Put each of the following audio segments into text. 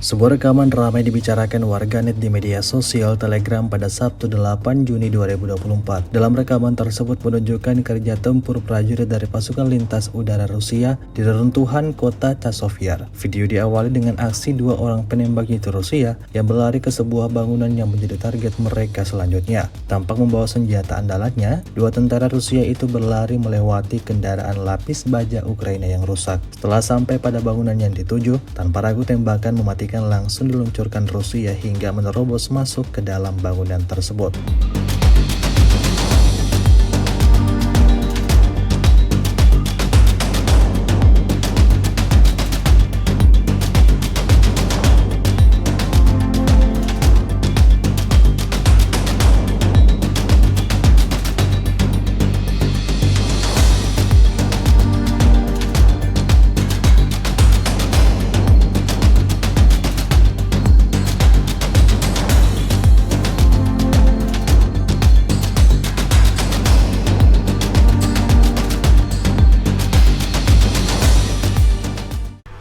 Sebuah rekaman ramai dibicarakan warganet di media sosial Telegram pada Sabtu 8 Juni 2024. Dalam rekaman tersebut menunjukkan kerja tempur prajurit dari pasukan lintas udara Rusia di reruntuhan kota Chasiv. Video diawali dengan aksi dua orang penembak jitu Rusia yang berlari ke sebuah bangunan yang menjadi target mereka selanjutnya. Tampak membawa senjata andalannya, dua tentara Rusia itu berlari melewati kendaraan lapis baja Ukraina yang rusak. Setelah sampai pada bangunan yang dituju, tanpa ragu tembakan mematikan langsung diluncurkan Rusia hingga menerobos masuk ke dalam bangunan tersebut.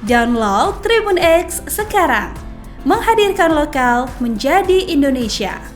Download Tribun X sekarang, menghadirkan lokal menjadi Indonesia.